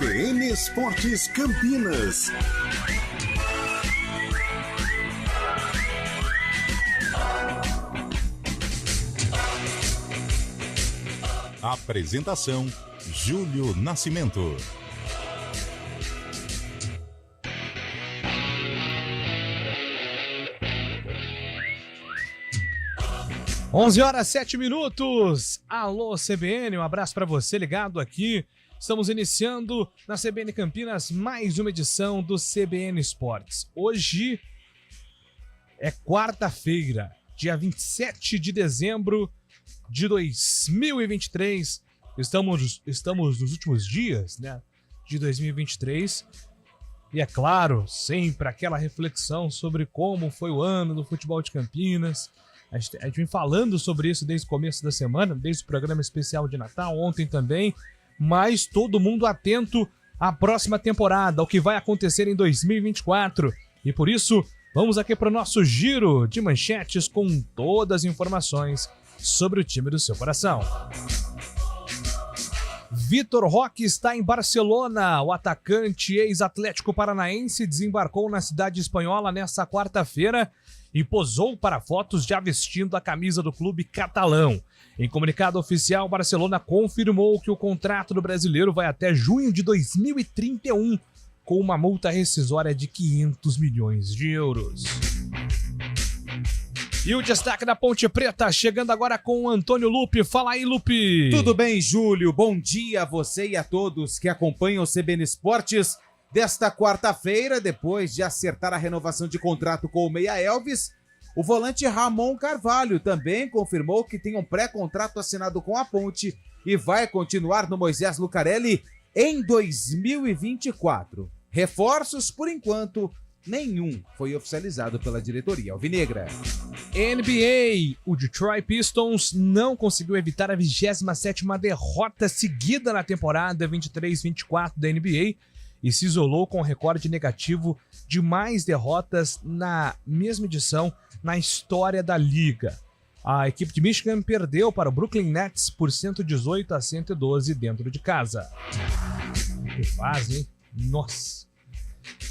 CBN Esportes Campinas. Apresentação: Júlio Nascimento. Onze horas 7 minutos. Alô CBN, um abraço para você ligado aqui. Estamos iniciando na CBN Campinas mais uma edição do CBN Esportes. Hoje é quarta-feira, dia 27 de dezembro de 2023. Estamos nos últimos dias, né, de 2023. E é claro, sempre aquela reflexão sobre como foi o ano do futebol de Campinas. A gente vem falando sobre isso desde o começo da semana, desde o programa especial de Natal, ontem também, mas todo mundo atento à próxima temporada, ao que vai acontecer em 2024. E por isso, vamos aqui para o nosso giro de manchetes com todas as informações sobre o time do seu coração. Vitor Roque está em Barcelona. O atacante ex-Atlético Paranaense desembarcou na cidade espanhola nesta quarta-feira e posou para fotos já vestindo a camisa do clube catalão. Em comunicado oficial, o Barcelona confirmou que o contrato do brasileiro vai até junho de 2031, com uma multa rescisória de 500 milhões de euros. E o destaque da Ponte Preta, chegando agora com o Antônio Lupe. Fala aí, Lupe! Tudo bem, Júlio? Bom dia a você e a todos que acompanham o CBN Esportes. Desta quarta-feira, depois de acertar a renovação de contrato com o Meia Elvis, o volante Ramon Carvalho também confirmou que tem um pré-contrato assinado com a Ponte e vai continuar no Moisés Lucarelli em 2024. Reforços, por enquanto, nenhum foi oficializado pela diretoria alvinegra. NBA, o Detroit Pistons não conseguiu evitar a 27ª derrota seguida na temporada 23-24 da NBA e se isolou com um recorde negativo de mais derrotas na mesma edição na história da liga. A equipe de Michigan perdeu para o Brooklyn Nets por 118-112 dentro de casa. Que fase, hein? Nossa!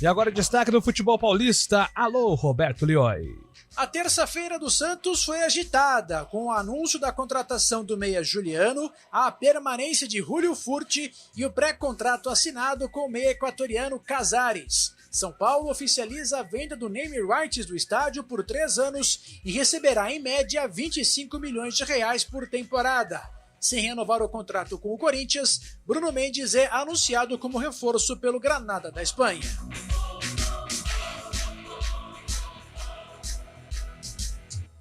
E agora o destaque do futebol paulista. Alô, Roberto Lioi. A terça-feira do Santos foi agitada, com o anúncio da contratação do meia Juliano, a permanência de Julio Furti e o pré-contrato assinado com o meia equatoriano Casares. São Paulo oficializa a venda do name rights do estádio por 3 anos e receberá em média 25 milhões de reais por temporada. Sem renovar o contrato com o Corinthians, Bruno Mendes é anunciado como reforço pelo Granada da Espanha.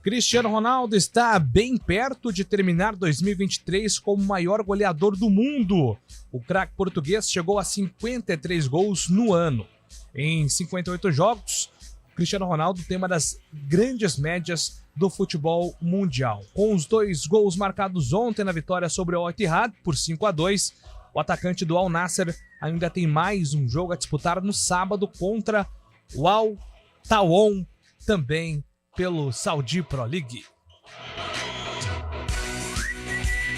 Cristiano Ronaldo está bem perto de terminar 2023 como o maior goleador do mundo. O craque português chegou a 53 gols no ano. Em 58 jogos, Cristiano Ronaldo tem uma das grandes médias do futebol mundial. Com os 2 gols marcados ontem na vitória sobre o Al Ittihad por 5-2, o atacante do Al Nassr ainda tem mais um jogo a disputar no sábado contra o Al Tawon, também pelo Saudi Pro League.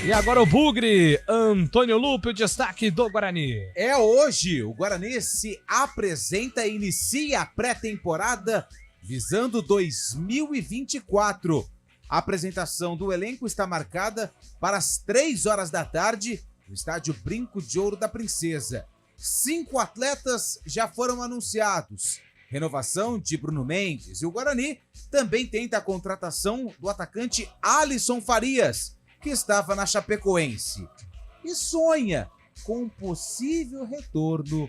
E agora o Bugre, Antônio Lupe, o destaque do Guarani. É hoje, o Guarani se apresenta e inicia a pré-temporada visando 2024. A apresentação do elenco está marcada para as 3 horas da tarde no estádio Brinco de Ouro da Princesa. 5 atletas já foram anunciados. Renovação de Bruno Mendes e o Guarani também tenta a contratação do atacante Alisson Farias, que estava na Chapecoense, e sonha com um possível retorno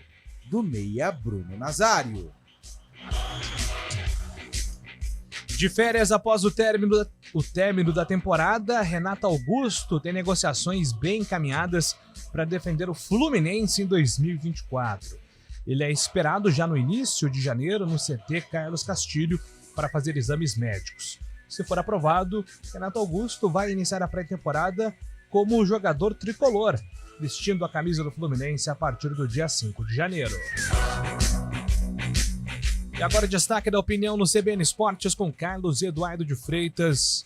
do meia Bruno Nazário. De férias após o término da temporada, Renato Augusto tem negociações bem encaminhadas para defender o Fluminense em 2024. Ele é esperado já no início de janeiro no CT Carlos Castilho para fazer exames médicos. Se for aprovado, Renato Augusto vai iniciar a pré-temporada como jogador tricolor, vestindo a camisa do Fluminense a partir do dia 5 de janeiro. E agora destaque da opinião no CBN Esportes com Carlos Eduardo de Freitas.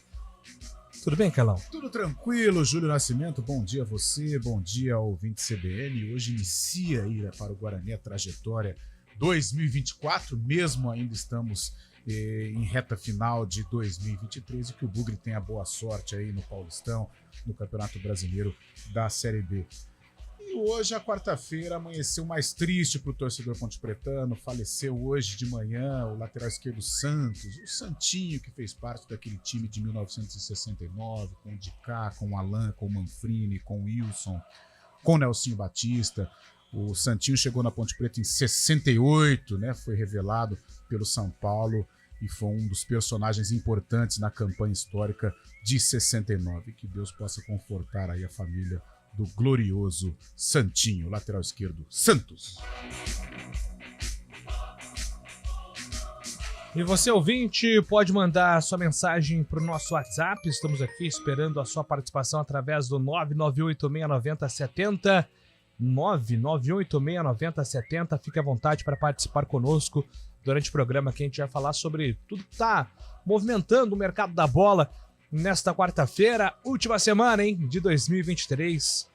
Tudo bem, Carlão? Tudo tranquilo, Júlio Nascimento. Bom dia a você, bom dia ao ouvinte CBN. Hoje inicia aí para o Guarani a trajetória 2024, mesmo ainda estamos em reta final de 2023 e que o Bugre tenha boa sorte aí no Paulistão, no Campeonato Brasileiro da Série B. E hoje, a quarta-feira, amanheceu mais triste para o torcedor pontepretano. Faleceu hoje de manhã o lateral esquerdo Santos, o Santinho, que fez parte daquele time de 1969, com o Dicá, com o Alan, com o Manfrini, com o Wilson, com o Nelsinho Batista. O Santinho chegou na Ponte Preta em 68, né? Foi revelado pelo São Paulo e foi um dos personagens importantes na campanha histórica de 69. Que Deus possa confortar aí a família do glorioso Santinho, lateral esquerdo Santos. E você, ouvinte, pode mandar sua mensagem para o nosso WhatsApp. Estamos aqui esperando a sua participação através do 991869070. 991869070. Fique à vontade para participar conosco durante o programa, que a gente vai falar sobre tudo que está movimentando o mercado da bola nesta quarta-feira, última semana, hein, de 2023.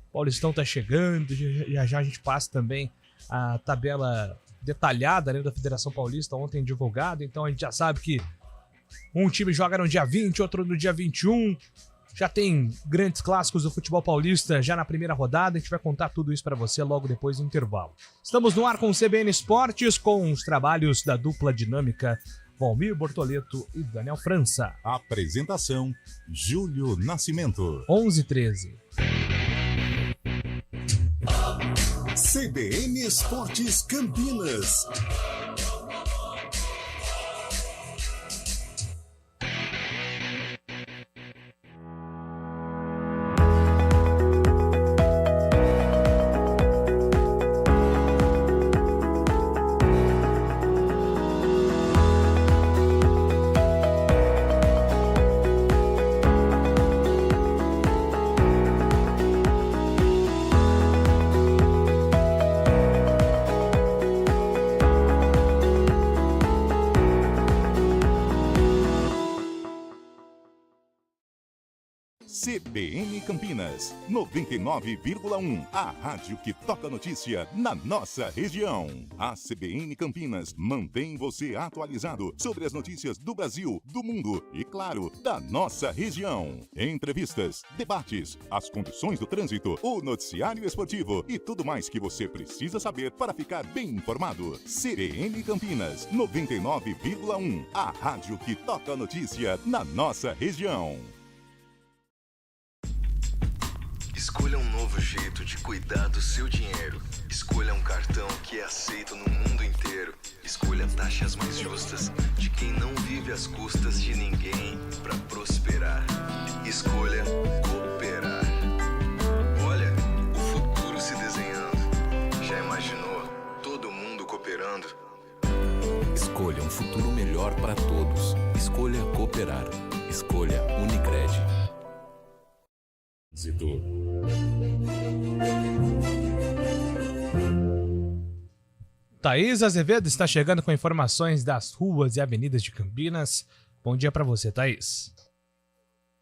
O Paulistão tá chegando, já a gente passa também a tabela detalhada, né, da Federação Paulista, ontem divulgada, então a gente já sabe que um time joga no dia 20, outro no dia 21, já tem grandes clássicos do futebol paulista já na primeira rodada, a gente vai contar tudo isso para você logo depois do intervalo. Estamos no ar com o CBN Esportes, com os trabalhos da dupla dinâmica Valmir Bortoleto e Daniel França. Apresentação, Júlio Nascimento. 11h13. CBN Esportes Campinas. CBN Campinas, 99,1. A rádio que toca notícia na nossa região. A CBN Campinas mantém você atualizado sobre as notícias do Brasil, do mundo e, claro, da nossa região. Entrevistas, debates, as condições do trânsito, o noticiário esportivo e tudo mais que você precisa saber para ficar bem informado. CBN Campinas, 99,1. A rádio que toca notícia na nossa região. Escolha um novo jeito de cuidar do seu dinheiro. Escolha um cartão que é aceito no mundo inteiro. Escolha taxas mais justas de quem não vive às custas de ninguém para prosperar. Escolha cooperar. Olha, o futuro se desenhando. Já imaginou todo mundo cooperando? Escolha um futuro melhor para todos. Escolha cooperar. Escolha Unicred. Thaís Azevedo está chegando com informações das ruas e avenidas de Campinas. Bom dia para você, Thaís.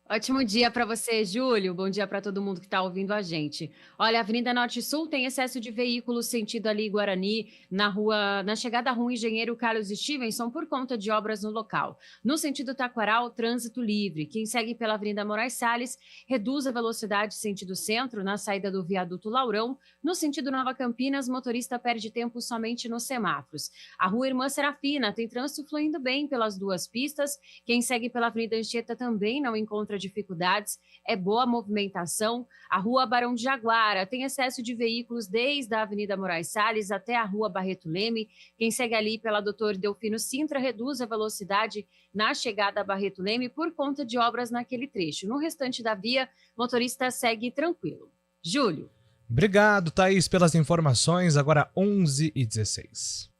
Ótimo dia para você, Júlio. Bom dia para todo mundo que está ouvindo a gente. Olha, a Avenida Norte Sul tem excesso de veículos sentido ali Guarani, na chegada à Rua Engenheiro Carlos Stevenson, por conta de obras no local. No sentido Taquaral, trânsito livre. Quem segue pela Avenida Moraes Salles reduz a velocidade sentido centro na saída do viaduto Laurão. No sentido Nova Campinas, motorista perde tempo somente nos semáforos. A Rua Irmã Serafina tem trânsito fluindo bem pelas duas pistas. Quem segue pela Avenida Anchieta também não encontra dificuldades, é boa movimentação. A Rua Barão de Jaguara tem excesso de veículos desde a Avenida Moraes Salles até a Rua Barreto Leme. Quem segue ali pela Dr. Delfino Sintra reduz a velocidade na chegada a Barreto Leme por conta de obras naquele trecho. No restante da via, motorista segue tranquilo. Júlio. Obrigado, Thaís, pelas informações. Agora 11h16.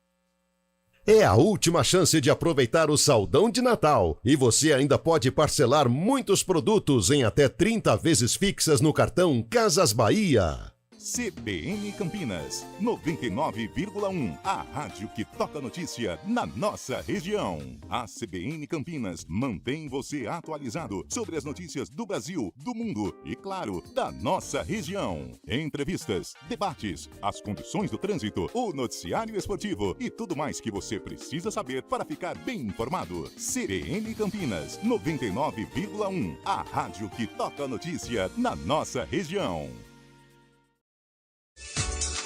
É a última chance de aproveitar o saldão de Natal. E você ainda pode parcelar muitos produtos em até 30 vezes fixas no cartão Casas Bahia. CBN Campinas, 99,1. A rádio que toca notícia na nossa região. A CBN Campinas mantém você atualizado sobre as notícias do Brasil, do mundo e, claro, da nossa região. Entrevistas, debates, as condições do trânsito, o noticiário esportivo e tudo mais que você precisa saber para ficar bem informado. CBN Campinas, 99,1. A rádio que toca notícia na nossa região.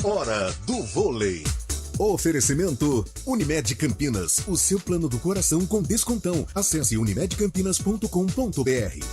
Hora do vôlei. Oferecimento Unimed Campinas, o seu plano do coração com descontão. Acesse unimedcampinas.com.br.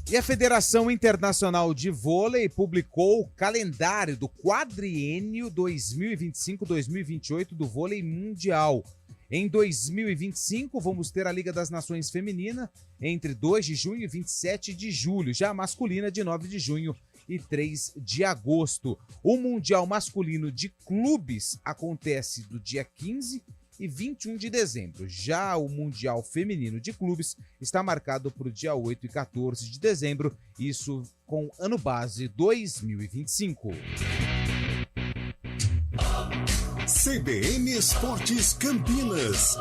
E a Federação Internacional de Vôlei publicou o calendário do quadriênio 2025-2028 do vôlei mundial. Em 2025, vamos ter a Liga das Nações Feminina entre 2 de junho e 27 de julho, já a masculina de 9 de junho e 3 de agosto. O Mundial Masculino de Clubes acontece do dia 15 e 21 de dezembro. Já o Mundial Feminino de Clubes está marcado para o dia 8 e 14 de dezembro, isso com ano base 2025. CBN Esportes Campinas.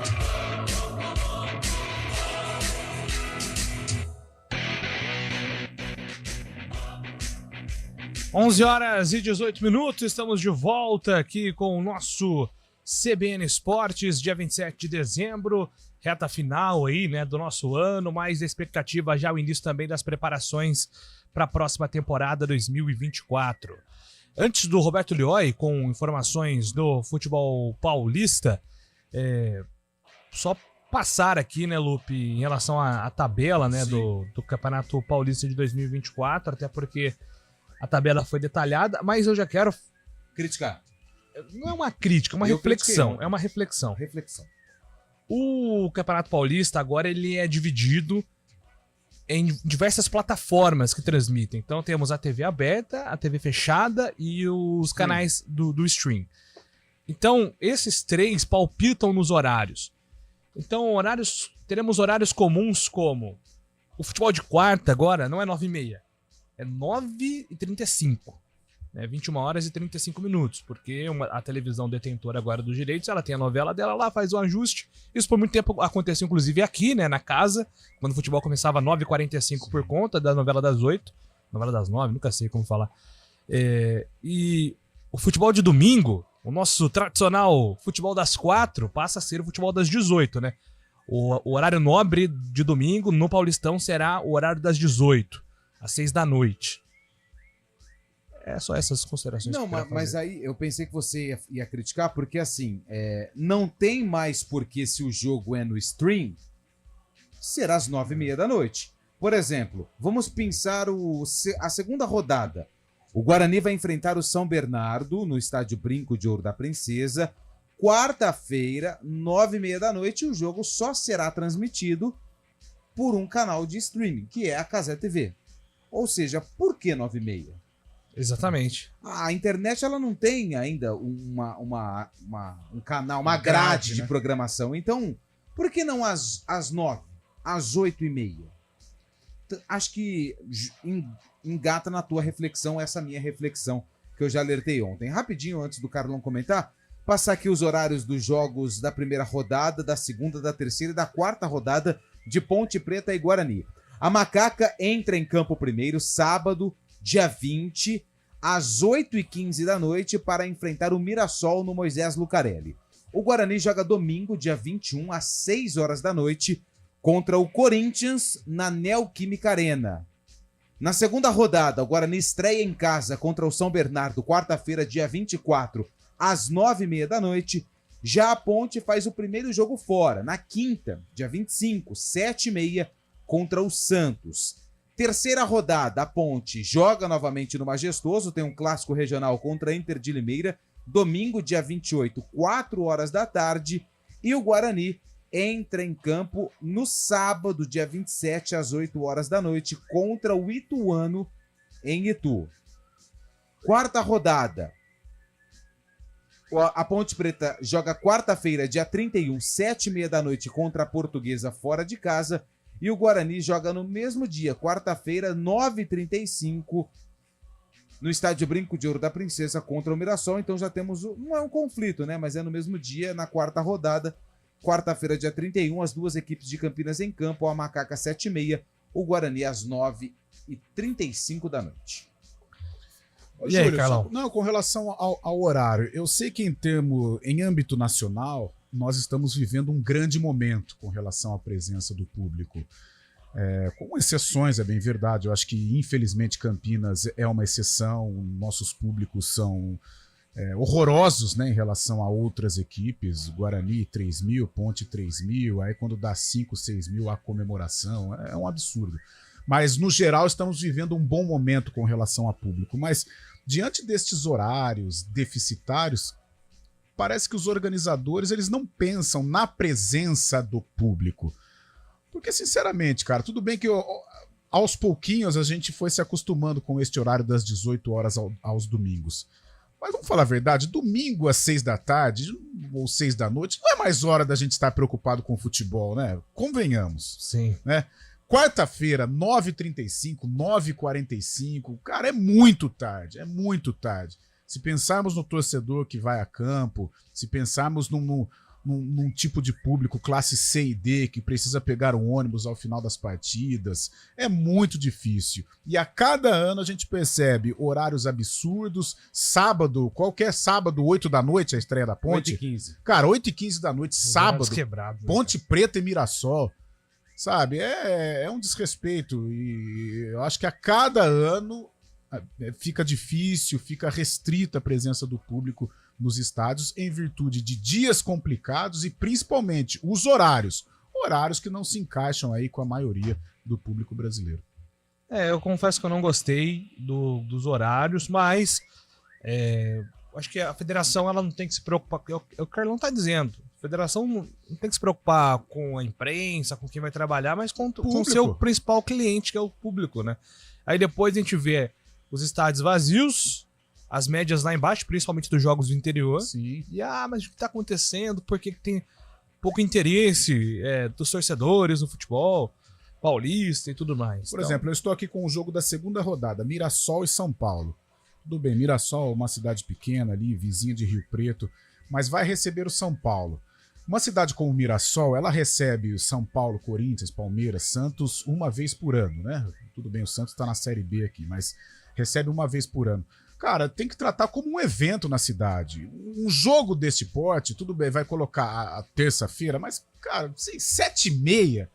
Onze horas e 18 minutos, estamos de volta aqui com o nosso CBN Esportes, dia 27 de dezembro, reta final aí, né, do nosso ano, mais expectativa já o início também das preparações para a próxima temporada 2024. Antes do Roberto Lioi, com informações do futebol paulista, só passar aqui, né, Lupe, em relação à tabela, né, do Campeonato Paulista de 2024, até porque a tabela foi detalhada, mas eu já quero criticar. Não é uma crítica, é uma reflexão. É uma reflexão. O Campeonato Paulista agora ele é dividido em diversas plataformas que transmitem. Então temos a TV aberta, a TV fechada e os canais do stream. Então esses três palpitam nos horários. Então teremos horários comuns como o futebol de quarta agora não é 9h30, é 9h35. 21 horas e 35 minutos, porque a televisão detentora agora dos direitos, ela tem a novela dela lá, faz o ajuste. Isso por muito tempo aconteceu, inclusive, aqui, né, na casa, quando o futebol começava às 9h45 por conta da novela das 8, novela das 9, nunca sei como falar. E o futebol de domingo, o nosso tradicional futebol das 4, passa a ser o futebol das 18, né? O horário nobre de domingo no Paulistão será o horário das 18, às 6 da noite. É só essas considerações. Não, mas aí eu pensei que você ia criticar, porque assim, não tem mais porque se o jogo é no stream, será às 9h30 da noite. Por exemplo, vamos pensar a segunda rodada. O Guarani vai enfrentar o São Bernardo no estádio Brinco de Ouro da Princesa. Quarta-feira, 9h30 da noite, o jogo só será transmitido por um canal de streaming, que é a Cazé TV. Ou seja, por que 9h30? Exatamente. A internet ela não tem ainda um canal, uma grade de programação. Então, por que não às 9h, às 8h30? Acho que engata na tua reflexão essa minha reflexão que eu já alertei ontem. Rapidinho, antes do Carlão comentar, passar aqui os horários dos jogos da primeira rodada, da segunda, da terceira e da quarta rodada de Ponte Preta e Guarani. A Macaca entra em campo primeiro, sábado, dia 20, às 8h15 da noite, para enfrentar o Mirassol no Moisés Lucarelli. O Guarani joga domingo, dia 21, às 6 horas da noite, contra o Corinthians, na Neoquímica Arena. Na segunda rodada, o Guarani estreia em casa contra o São Bernardo, quarta-feira, dia 24, às 9h30 da noite. Já a Ponte faz o primeiro jogo fora, na quinta, dia 25, 7h30, contra o Santos. Terceira rodada, a Ponte joga novamente no Majestoso, tem um clássico regional contra a Inter de Limeira, domingo, dia 28, 4 horas da tarde, e o Guarani entra em campo no sábado, dia 27, às 8 horas da noite, contra o Ituano, em Itu. Quarta rodada, a Ponte Preta joga quarta-feira, dia 31, 7h30 da noite, contra a Portuguesa fora de casa. E o Guarani joga no mesmo dia, quarta-feira, 9h35, no estádio Brinco de Ouro da Princesa contra o Mirassol. Então já temos, não é um conflito, né? Mas é no mesmo dia, na quarta rodada, quarta-feira, dia 31, as duas equipes de Campinas em campo, a Macaca 7h30, o Guarani às 9h35 da noite. E aí, Carlão? Não, com relação ao horário, eu sei que em âmbito nacional, nós estamos vivendo um grande momento com relação à presença do público. Com exceções, é bem verdade. Eu acho que, infelizmente, Campinas é uma exceção. Nossos públicos são horrorosos, né, em relação a outras equipes. Guarani, 3.000, Ponte, 3.000. Aí, quando dá 5, 6.000, a comemoração. É um absurdo. Mas, no geral, estamos vivendo um bom momento com relação a público. Mas, diante destes horários deficitários, parece que os organizadores eles não pensam na presença do público. Porque, sinceramente, cara, tudo bem que aos pouquinhos a gente foi se acostumando com este horário das 18 horas aos domingos. Mas vamos falar a verdade, domingo às 6 da tarde ou 6 da noite não é mais hora da gente estar preocupado com o futebol, né? Convenhamos. Sim. Né? Quarta-feira, 9h35, 9h45, cara, é muito tarde, é muito tarde. Se pensarmos no torcedor que vai a campo, se pensarmos num tipo de público classe C e D que precisa pegar um ônibus ao final das partidas, é muito difícil. E a cada ano a gente percebe horários absurdos, sábado, qualquer sábado, 8 da noite, a estreia da Ponte. 8h15. Cara, 8h15 da noite, sábado, Ponte Preta e Mirassol. Sabe, é um desrespeito e eu acho que a cada ano fica difícil, fica restrita a presença do público nos estádios em virtude de dias complicados e principalmente os horários que não se encaixam aí com a maioria do público brasileiro. Eu confesso que eu não gostei dos horários, mas acho que a federação ela não tem que se preocupar, o Carlão tá dizendo, a federação não tem que se preocupar com a imprensa, com quem vai trabalhar, mas com o seu principal cliente, que é o público, né? Aí depois a gente vê os estádios vazios, as médias lá embaixo, principalmente dos jogos do interior. Sim. E, mas o que tá acontecendo? Por que tem pouco interesse dos torcedores no futebol paulista e tudo mais? Por exemplo, eu estou aqui com o jogo da segunda rodada, Mirassol e São Paulo. Tudo bem, Mirassol, uma cidade pequena ali, vizinha de Rio Preto, mas vai receber o São Paulo. Uma cidade como Mirassol, ela recebe o São Paulo, Corinthians, Palmeiras, Santos uma vez por ano, né? Tudo bem, o Santos está na Série B aqui, mas recebe uma vez por ano. Cara, tem que tratar como um evento na cidade. Um jogo desse porte, tudo bem, vai colocar a terça-feira, mas, cara, 7h30,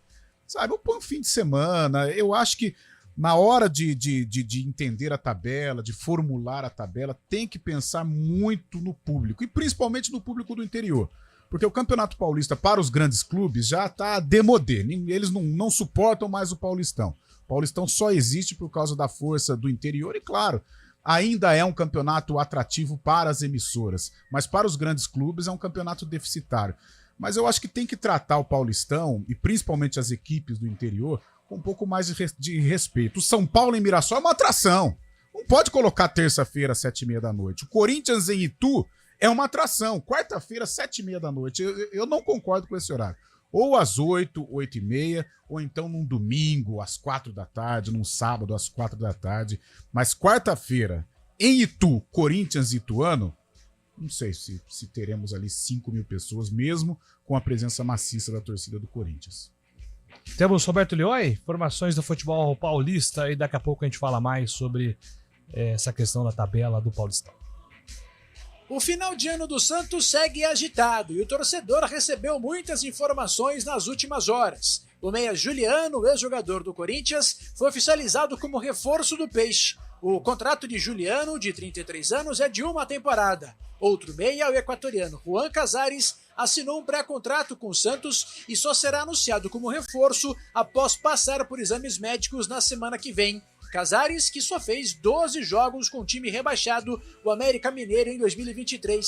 sabe? Eu ponho um fim de semana. Eu acho que na hora de entender a tabela, de formular a tabela, tem que pensar muito no público, e principalmente no público do interior. Porque o Campeonato Paulista, para os grandes clubes, já está demodé. Eles não suportam mais o Paulistão. O Paulistão só existe por causa da força do interior e, claro, ainda é um campeonato atrativo para as emissoras. Mas para os grandes clubes é um campeonato deficitário. Mas eu acho que tem que tratar o Paulistão, e principalmente as equipes do interior, com um pouco mais de respeito. O São Paulo em Mirassol é uma atração. Não pode colocar terça-feira, 7h30 da noite. O Corinthians em Itu é uma atração. Quarta-feira, 7h30 da noite. Eu não concordo com esse horário. Ou às 8, 8h30, ou então num domingo, às 4 da tarde, num sábado, às 4 da tarde. Mas quarta-feira, em Itu, Corinthians e Ituano, não sei se teremos ali 5.000 pessoas, mesmo com a presença maciça da torcida do Corinthians. Temos Roberto Lioi, informações do futebol paulista, e daqui a pouco a gente fala mais sobre essa questão da tabela do Paulistão. O final de ano do Santos segue agitado e o torcedor recebeu muitas informações nas últimas horas. O meia Juliano, ex-jogador do Corinthians, foi oficializado como reforço do Peixe. O contrato de Juliano, de 33 anos, é de uma temporada. Outro meia, o equatoriano Juan Casares, assinou um pré-contrato com o Santos e só será anunciado como reforço após passar por exames médicos na semana que vem. Casares, que só fez 12 jogos com o time rebaixado, o América Mineiro, em 2023.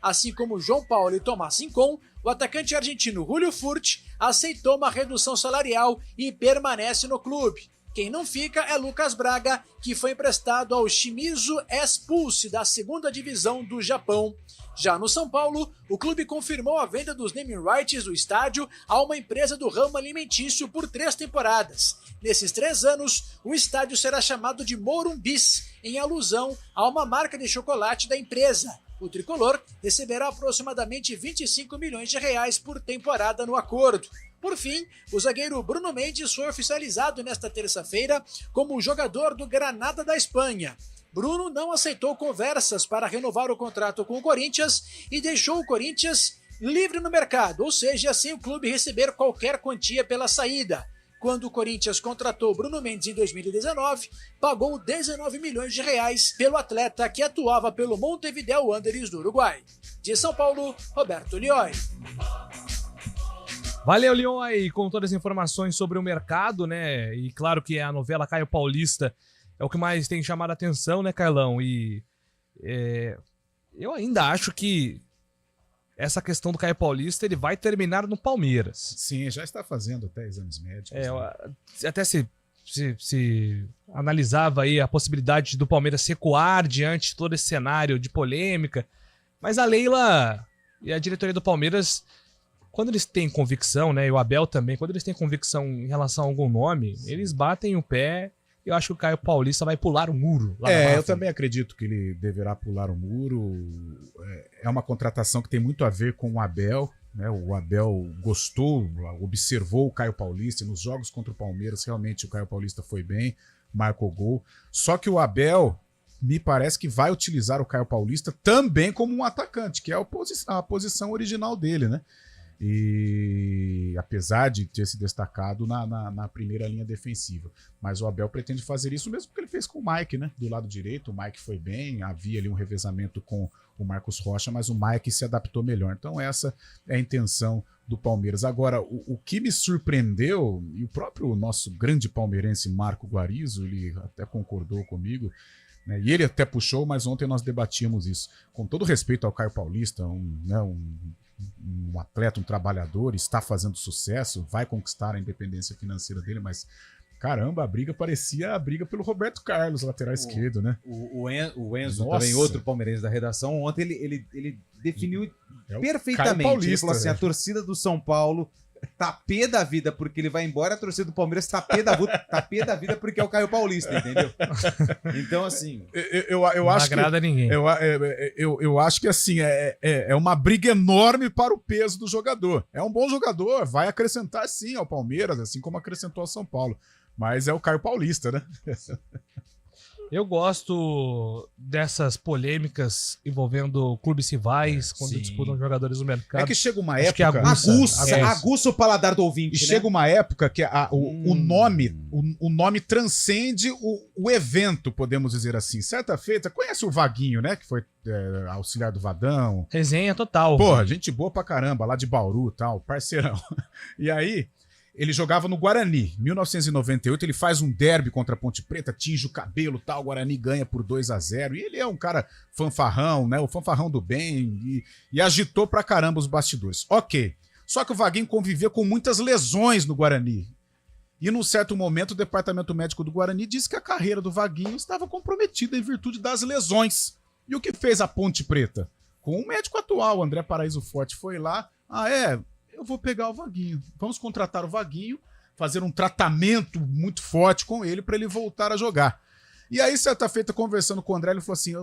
Assim como João Paulo e Tomás Rincon, o atacante argentino Julio Furch aceitou uma redução salarial e permanece no clube. Quem não fica é Lucas Braga, que foi emprestado ao Shimizu S-Pulse da 2ª divisão do Japão. Já no São Paulo, o clube confirmou a venda dos naming rights do estádio a uma empresa do ramo alimentício por 3 temporadas. Nesses 3 anos, o estádio será chamado de Morumbis, em alusão a uma marca de chocolate da empresa. O tricolor receberá aproximadamente 25 milhões de reais por temporada no acordo. Por fim, o zagueiro Bruno Mendes foi oficializado nesta terça-feira como jogador do Granada da Espanha. Bruno não aceitou conversas para renovar o contrato com o Corinthians e deixou o Corinthians livre no mercado, ou seja, sem o clube receber qualquer quantia pela saída. Quando o Corinthians contratou Bruno Mendes em 2019, pagou 19 milhões de reais pelo atleta que atuava pelo Montevideo Wanderers do Uruguai. De São Paulo, Roberto Lioy. Valeu, Lioy, com todas as informações sobre o mercado, né? E claro que a novela Caio Paulista é o que mais tem chamado a atenção, né, Carlão? E eu ainda acho que essa questão do Caio Paulista, ele vai terminar no Palmeiras. Sim, já está fazendo até exames médicos. Até se analisava aí a possibilidade do Palmeiras recuar diante de todo esse cenário de polêmica, mas a Leila e a diretoria do Palmeiras, quando eles têm convicção, né, e o Abel também, quando eles têm convicção em relação a algum nome, eles batem o pé. Eu acho que o Caio Paulista vai pular o muro. Eu também acredito que ele deverá pular o muro. É uma contratação que tem muito a ver com o Abel, né? O Abel gostou, observou o Caio Paulista e nos jogos contra o Palmeiras, realmente o Caio Paulista foi bem, marcou gol. Só que o Abel, me parece que vai utilizar o Caio Paulista também como um atacante, que é a posição original dele, né? E apesar de ter se destacado na primeira linha defensiva, mas o Abel pretende fazer isso mesmo que ele fez com o Mike, né? Do lado direito, o Mike foi bem, havia ali um revezamento com o Marcos Rocha, mas o Mike se adaptou melhor. Então essa é a intenção do Palmeiras. Agora, o que me surpreendeu, e o próprio nosso grande palmeirense Marco Guarizo, ele até concordou comigo, né? E ele até puxou, mas ontem nós debatíamos isso. Com todo respeito ao Caio Paulista, um atleta, um trabalhador, está fazendo sucesso, vai conquistar a independência financeira dele, mas caramba, a briga parecia a briga pelo Roberto Carlos, lateral esquerdo, né? O Enzo, também outro palmeirense da redação, ontem ele definiu perfeitamente. Ele falou assim, a torcida do São Paulo tá pé da vida porque ele vai embora, a torcida do Palmeiras tá pé da vida porque é o Caio Paulista, entendeu? Então, assim... Eu acho não agrada ninguém. Eu acho que, assim, é uma briga enorme para o peso do jogador. É um bom jogador, vai acrescentar, sim, ao Palmeiras, assim como acrescentou ao São Paulo. Mas é o Caio Paulista, né? Eu gosto dessas polêmicas envolvendo clubes rivais, quando disputam jogadores do mercado. É que chega uma época... que aguça o paladar do ouvinte, E chega uma época que o nome transcende o evento, podemos dizer assim. Certa feita, conhece o Vaguinho, né? Que foi auxiliar do Vadão. Resenha total. Porra, gente boa pra caramba, lá de Bauru e tal, parceirão. E aí... Ele jogava no Guarani. Em 1998, ele faz um derby contra a Ponte Preta, tinge o cabelo, tal, o Guarani ganha por 2-0. E ele é um cara fanfarrão, né? O fanfarrão do bem, e agitou pra caramba os bastidores. Ok. Só que o Vaguinho convivia com muitas lesões no Guarani. E num certo momento, o departamento médico do Guarani disse que a carreira do Vaguinho estava comprometida em virtude das lesões. E o que fez a Ponte Preta? Com o médico atual, o André Paraíso Forte, foi lá. Eu vou pegar o Vaguinho. Vamos contratar o Vaguinho, fazer um tratamento muito forte com ele para ele voltar a jogar. E aí, certa feita, conversando com o André, ele falou assim,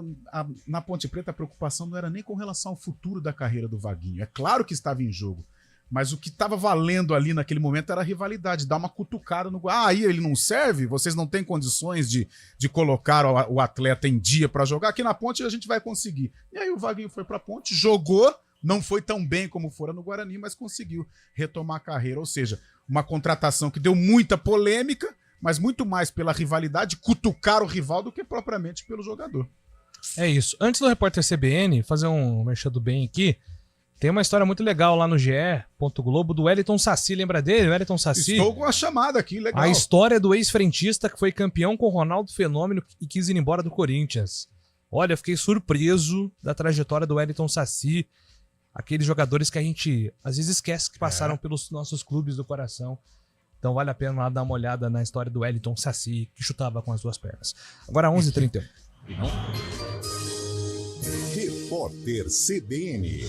na Ponte Preta a preocupação não era nem com relação ao futuro da carreira do Vaguinho. É claro que estava em jogo, mas o que estava valendo ali naquele momento era a rivalidade, dar uma cutucada no... aí ele não serve? Vocês não têm condições de colocar o atleta em dia para jogar? Aqui na Ponte a gente vai conseguir. E aí o Vaguinho foi para a Ponte, jogou, não foi tão bem como fora no Guarani, mas conseguiu retomar a carreira. Ou seja, uma contratação que deu muita polêmica, mas muito mais pela rivalidade, cutucar o rival, do que propriamente pelo jogador. É isso. Antes do repórter CBN, fazer um merchan do bem aqui, tem uma história muito legal lá no GE.globo do Wellington Saci. Lembra dele? O Wellington Saci? Estou com a chamada aqui, legal. A história do ex-frentista que foi campeão com o Ronaldo Fenômeno e quis ir embora do Corinthians. Olha, eu fiquei surpreso da trajetória do Wellington Saci. Aqueles jogadores que a gente às vezes esquece que passaram pelos nossos clubes do coração. Então vale a pena lá dar uma olhada na história do Wellington Saci, que chutava com as duas pernas. Agora 11h31. Repórter CBN.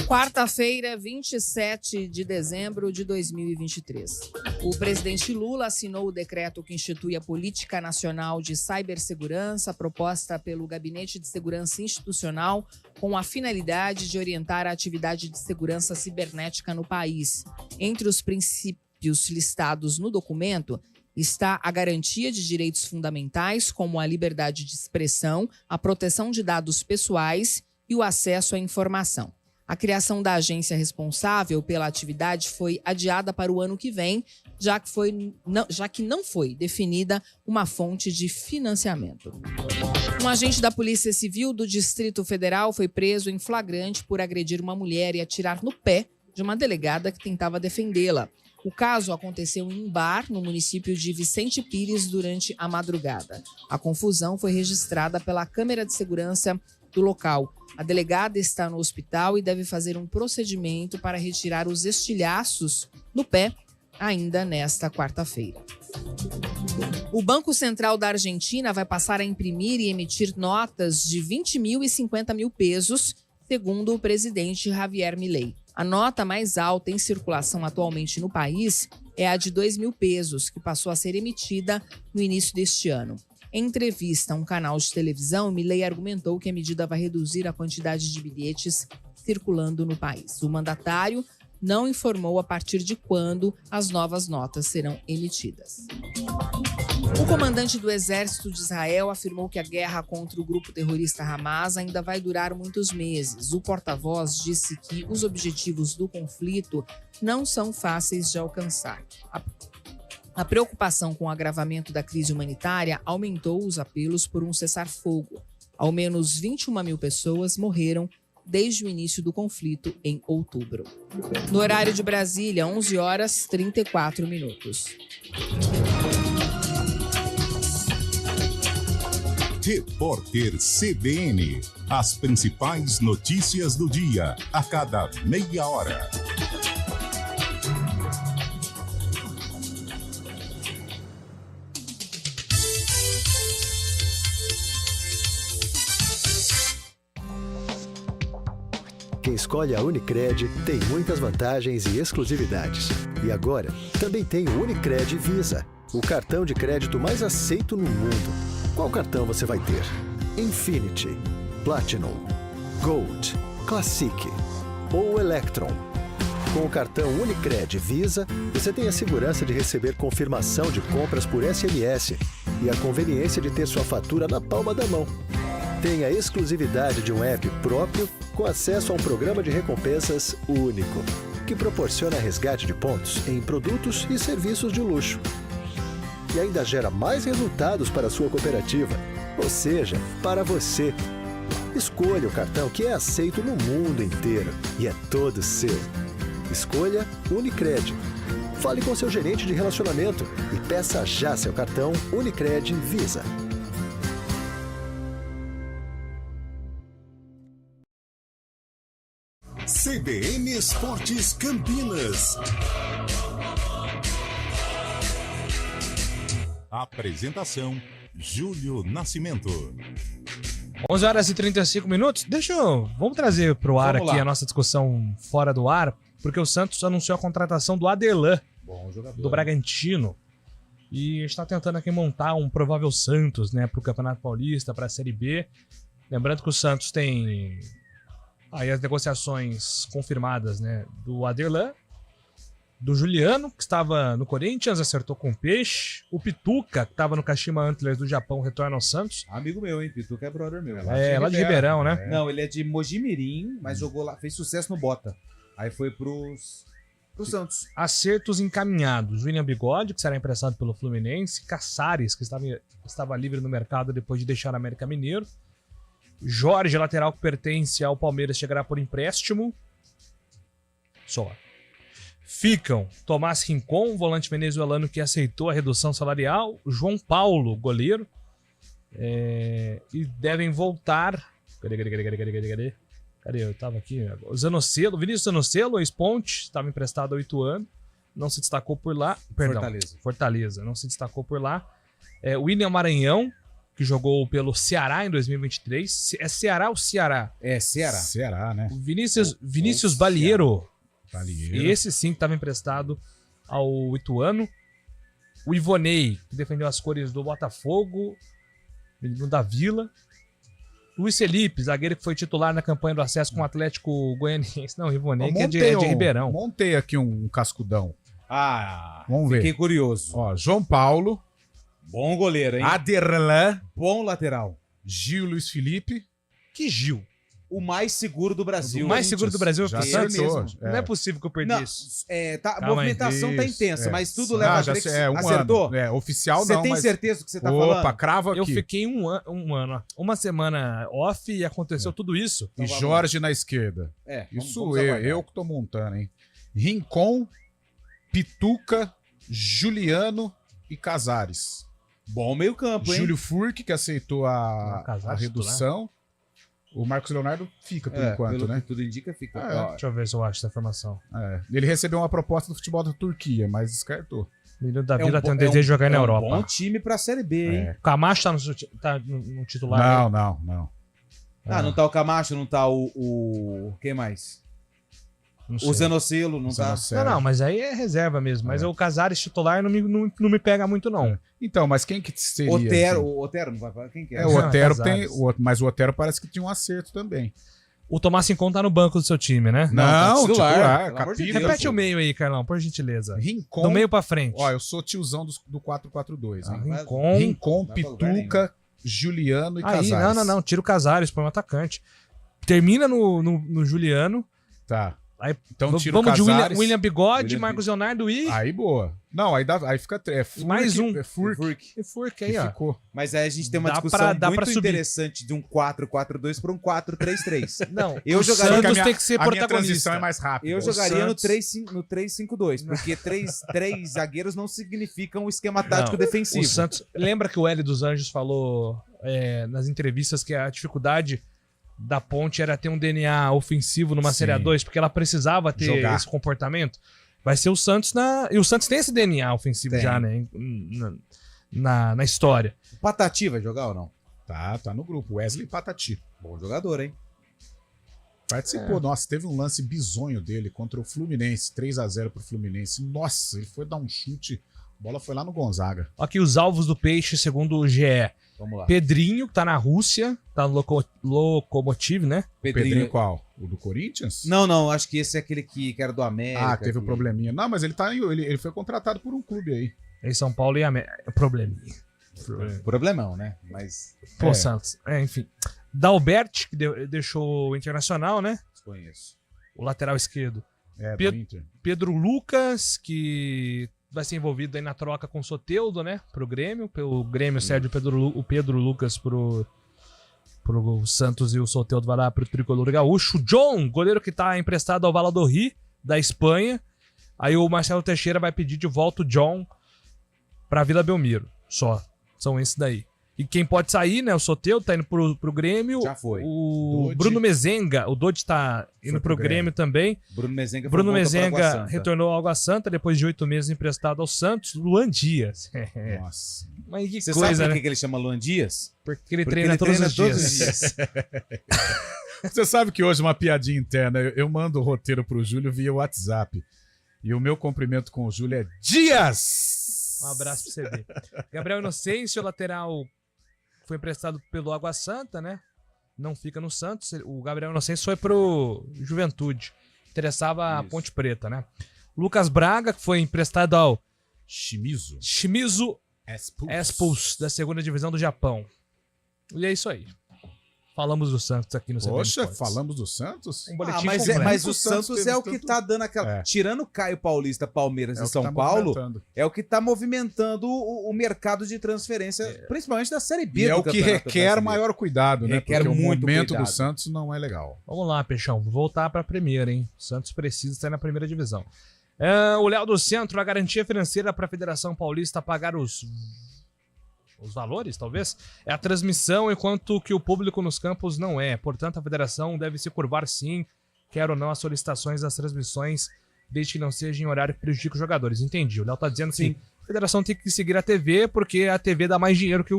Quarta-feira, 27 de dezembro de 2023. O presidente Lula assinou o decreto que institui a Política Nacional de Cibersegurança, proposta pelo Gabinete de Segurança Institucional, com a finalidade de orientar a atividade de segurança cibernética no país. Entre os princípios listados no documento está a garantia de direitos fundamentais, como a liberdade de expressão, a proteção de dados pessoais e o acesso à informação. A criação da agência responsável pela atividade foi adiada para o ano que vem, já que não foi definida uma fonte de financiamento. Um agente da Polícia Civil do Distrito Federal foi preso em flagrante por agredir uma mulher e atirar no pé de uma delegada que tentava defendê-la. O caso aconteceu em um bar no município de Vicente Pires durante a madrugada. A confusão foi registrada pela câmera de segurança do local. A delegada está no hospital e deve fazer um procedimento para retirar os estilhaços no pé ainda nesta quarta-feira. O Banco Central da Argentina vai passar a imprimir e emitir notas de 20 mil e 50 mil pesos, segundo o presidente Javier Milei. A nota mais alta em circulação atualmente no país é a de 2 mil pesos, que passou a ser emitida no início deste ano. Em entrevista a um canal de televisão, Milei argumentou que a medida vai reduzir a quantidade de bilhetes circulando no país. O mandatário não informou a partir de quando as novas notas serão emitidas. O comandante do Exército de Israel afirmou que a guerra contra o grupo terrorista Hamas ainda vai durar muitos meses. O porta-voz disse que os objetivos do conflito não são fáceis de alcançar. A preocupação com o agravamento da crise humanitária aumentou os apelos por um cessar-fogo. Ao menos 21 mil pessoas morreram desde o início do conflito em outubro. No horário de Brasília, 11h34. Repórter CBN. As principais notícias do dia, a cada meia hora. Quem escolhe a Unicred tem muitas vantagens e exclusividades. E agora, também tem o Unicred Visa, o cartão de crédito mais aceito no mundo. Qual cartão você vai ter? Infinity, Platinum, Gold, Classic ou Electron? Com o cartão Unicred Visa, você tem a segurança de receber confirmação de compras por SMS e a conveniência de ter sua fatura na palma da mão. Tem a exclusividade de um app próprio com acesso a um programa de recompensas único, que proporciona resgate de pontos em produtos e serviços de luxo. E ainda gera mais resultados para a sua cooperativa, ou seja, para você. Escolha o cartão que é aceito no mundo inteiro e é todo seu. Escolha Unicred. Fale com seu gerente de relacionamento e peça já seu cartão Unicred Visa. CBN Esportes Campinas. Apresentação: Júlio Nascimento. 11h35. Vamos trazer para o ar aqui a nossa discussão fora do ar, porque o Santos anunciou a contratação do Aderlan, do Bragantino. E está tentando aqui montar um provável Santos, né, para o Campeonato Paulista, para a Série B. Lembrando que o Santos tem aí as negociações confirmadas, né, do Aderlan, do Juliano, que estava no Corinthians, acertou com o Peixe. O Pituca, que estava no Kashima Antlers do Japão, retorna ao Santos. Amigo meu, hein? Pituca é brother meu. Lá de Ribeirão, né? É. Não, ele é de Mojimirim, mas jogou lá, fez sucesso no Bota. Aí foi pro Santos. Acertos encaminhados. William Bigode, que será emprestado pelo Fluminense. Caçares, que estava livre no mercado depois de deixar o América Mineiro. Jorge, lateral que pertence ao Palmeiras, chegará por empréstimo. Só. Ficam Tomás Rincon, volante venezuelano que aceitou a redução salarial. João Paulo, goleiro. E devem voltar. Cadê? Eu tava aqui. Zanocelo, Vinícius Zanocelo, ex-Ponte, estava emprestado há 8 anos. Não se destacou por lá. Perdão, Fortaleza. Não se destacou por lá. William Maranhão, que jogou pelo Ceará em 2023. É Ceará ou Ceará? É Ceará. Ceará, né? Vinícius Balieiro. Esse sim que estava emprestado ao Ituano. O Ivonei, que defendeu as cores do Botafogo, menino da Vila. Luiz Felipe, zagueiro que foi titular na campanha do acesso com o Atlético Goianiense. Não, Ivonei, que é de Ribeirão. Montei aqui um cascudão. Vamos ver. Fiquei curioso. Ó, João Paulo. Bom goleiro, hein? Aderlan. Bom lateral. Gil Luiz Felipe. Que Gil? O mais seguro do Brasil. O mais seguro do Brasil já acertou. Não é possível que eu perdi isso. A movimentação tá intensa, mas tudo leva a crer que acertou. Oficial não. Você tem certeza do que você tá falando? Opa, crava aqui. Eu fiquei um ano, uma semana off e aconteceu tudo isso. E então, Jorge na esquerda. Isso eu que tô montando, hein? Rincon, Pituca, Juliano e Casares. Bom meio campo, hein? Júlio Furque, que aceitou a redução. O Marcos Leonardo fica por enquanto, né? Que tudo indica, fica. Deixa eu ver se eu acho essa informação. Ele recebeu uma proposta do futebol da Turquia, mas descartou. O menino da Vila tem um desejo de jogar na Europa. Bom time pra Série B, hein? O Camacho tá no titular. Não. Não tá o Camacho, não tá o... Quem mais? O Zanocelo, não tá? Não, mas aí é reserva mesmo. Mas o Casares titular não me pega muito, não. Então, mas quem que seria? O Otero não vai falar? Quem que é? O Otero tem... Mas o Otero parece que tinha um acerto também. O Tomás Rincon tá no banco do seu time, né? Não, titular. Repete o meio aí, Carlão, por gentileza. Rincon. Do meio pra frente. Ó, eu sou tiozão do 4-4-2. Rincon, Pituca, Juliano e Casares. Não. Tira o Casares, põe um atacante. Termina no Juliano. Tá. Aí, então tira o Casares. Vamos de William Bigode, Marcos Leonardo e... Aí, boa. Não, aí fica... mais um. Furque aí, ó. Ficou. Mas aí a gente tem uma discussão muito interessante de um 4-4-2 para um 4-3-3. Não, eu jogaria... Santos tem que ser protagonista. A minha transição é mais rápida. Eu jogaria no 3-5-2, porque três zagueiros não significam o esquema tático defensivo. O Santos... Lembra que o Hélio dos Anjos falou nas entrevistas que a dificuldade da Ponte era ter um DNA ofensivo numa Série A2, porque ela precisava ter esse comportamento. Vai ser o Santos E o Santos tem esse DNA ofensivo já, né? Na história. O Patati vai jogar ou não? Tá no grupo. Wesley Patati. Bom jogador, hein? Participou. Nossa, teve um lance bizonho dele contra o Fluminense. 3-0 pro Fluminense. Nossa, ele foi dar um chute. A bola foi lá no Gonzaga. Aqui os alvos do Peixe, segundo o GE. Vamos lá. Pedrinho, que tá na Rússia, tá no Lokomotiv, né? Pedrinho qual? O do Corinthians? Não, acho que esse é aquele que era do América. Teve um probleminha. Não, mas ele foi contratado por um clube aí. Em São Paulo e América. Probleminha. Problemão, né? Mas... Pô, Santos. Enfim. Dalbert, que deixou o Internacional, né? Conheço. O lateral esquerdo. Do Inter. Pedro Lucas, que... vai ser envolvido aí na troca com o Soteldo, né? Pro Grêmio. Pelo Grêmio cede o Pedro Lucas pro Santos e o Soteldo vai lá pro Tricolor Gaúcho. O John, goleiro que tá emprestado ao Valladolid, da Espanha. Aí o Marcelo Teixeira vai pedir de volta o John pra Vila Belmiro. Só. São esses daí. E quem pode sair, né? O Soteldo tá indo pro Grêmio. Já foi. O Bruno Mezenga. O Dodge tá indo pro Grêmio também. Bruno Mezenga retornou ao Água Santa depois de 8 meses emprestado ao Santos. Luan Dias. Nossa. Mas que Você coisa, sabe por né? que ele chama Luan Dias? Porque ele treina todos os dias. Você sabe que hoje, uma piadinha interna, eu mando o roteiro pro Júlio via WhatsApp. E o meu cumprimento com o Júlio é Dias! Um abraço pra você ver. Gabriel Inocêncio, lateral, foi emprestado pelo Água Santa, né? Não fica no Santos. O Gabriel Inocêncio foi pro Juventude. Interessava a Ponte Preta, né? Lucas Braga, que foi emprestado ao Shimizu Expulse, da segunda divisão do Japão. E é isso aí. falamos do Santos aqui no CBN Poxa, Esportes. falamos do Santos? Um boletim mas completo. o Santos é o que tá dando aquela... Tirando o Caio Paulista, Palmeiras e São tá Paulo, movimentando. é o que tá movimentando o mercado de transferência, principalmente da Série B E é do o que Campeonato requer Brasileiro. maior cuidado, né? Requer Porque o muito momento cuidado. do Santos não é legal. Vamos lá, Peixão. Vou voltar para a primeira, hein? O Santos precisa estar na primeira divisão. O Léo do Centro, a garantia financeira para a Federação Paulista pagar os valores, talvez, é a transmissão, enquanto que o público nos campos não é. Portanto, a federação deve se curvar sim, quer ou não, as solicitações das transmissões, desde que não seja em horário que prejudique os jogadores. Entendi. O Léo tá dizendo que a federação tem que seguir a TV, porque a TV dá mais dinheiro que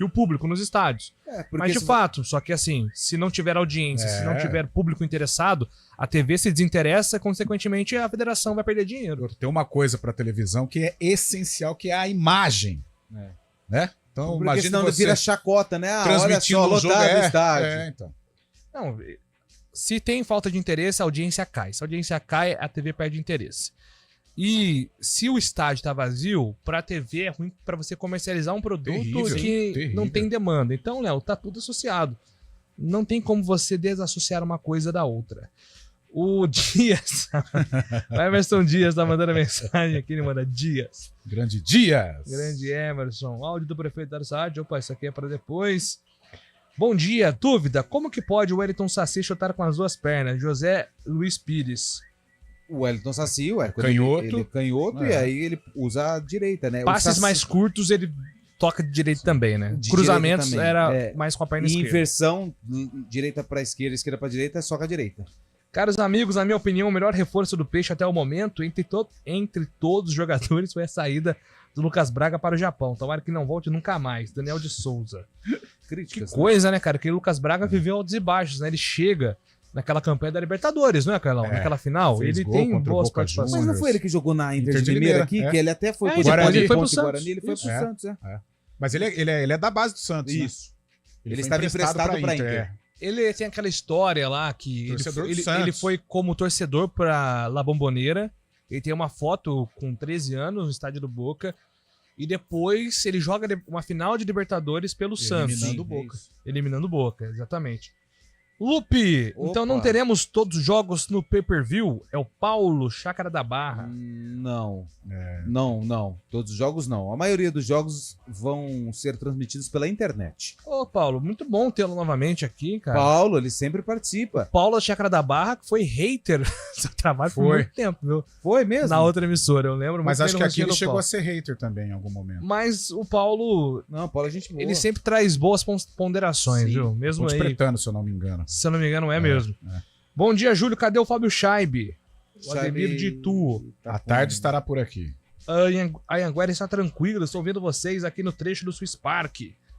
o público nos estádios. Mas de fato, só que assim, se não tiver audiência, se não tiver público interessado, a TV se desinteressa, consequentemente a federação vai perder dinheiro. Tem uma coisa para televisão que é essencial, que é a imagem. Né? Então, Porque imagina senão você vira chacota, né? transmitindo olha só, um jogo, lotado o estádio. então. Não, se tem falta de interesse, a audiência cai. Se a audiência cai, a TV perde interesse. E se o estádio tá vazio, pra TV é ruim pra você comercializar um produto que não tem demanda. Então, Léo, tá tudo associado. Não tem como você desassociar uma coisa da outra. O Dias, o Emerson Dias tá mandando mensagem aqui, ele manda Dias. Grande Dias. Grande Emerson. Áudio do prefeito da cidade. Opa, isso aqui é para depois. Bom dia. Dúvida, como que pode o Wellington Saci chutar com as duas pernas? José Luiz Pires. O Wellington Saci, canhoto. Ele é canhoto e aí ele usa a direita, né? Passes mais curtos, ele toca de direita também, né? Cruzamentos também. era mais com a perna esquerda. Inversão, direita para esquerda para direita, é só com a direita. Caros amigos, na minha opinião, o melhor reforço do Peixe até o momento, entre todos os jogadores, foi a saída do Lucas Braga para o Japão. Tomara que não volte nunca mais. Daniel de Souza. Críticas, que coisa, né, cara? Que o Lucas Braga viveu altos e baixos, né? Ele chega naquela campanha da Libertadores, não é, Carlão? Naquela final. Ele tem boas participações. Mas não foi ele que jogou na Inter de Limeira aqui? Que ele até foi pro Guarani, ele foi pro Santos. Guarani, ele foi pro Santos, Mas ele é da base do Santos, Isso. Né? Ele estava emprestado pra Inter. Ele tem aquela história lá que ele foi como torcedor para La Bombonera. Ele tem uma foto com 13 anos no estádio do Boca. E depois ele joga uma final de Libertadores pelo Santos. Eliminando o Boca. Eliminando o Boca, exatamente. Lupe, então não teremos todos os jogos no pay-per-view? É o Paulo, Chácara da Barra. Não. Não. Todos os jogos não. A maioria dos jogos vão ser transmitidos pela internet. Ô, Paulo, muito bom tê-lo novamente aqui, cara. Paulo, ele sempre participa. Paulo, Chácara da Barra, que foi hater do seu trabalho por muito tempo, viu? Foi mesmo? Na outra emissora, eu lembro. Mas acho que aqui ele chegou a ser hater também em algum momento. Mas o Paulo... Não, Paulo é gente boa. Ele sempre traz boas ponderações, viu? Mesmo aí. Interpretando, se eu não me engano. Se eu não me engano, é mesmo. Bom dia, Júlio. Cadê o Fábio Scheibe? O Ademir de Itu. À tarde estará por aqui. A Anhanguera está tranquila. Estou vendo vocês aqui no trecho do Swiss Park.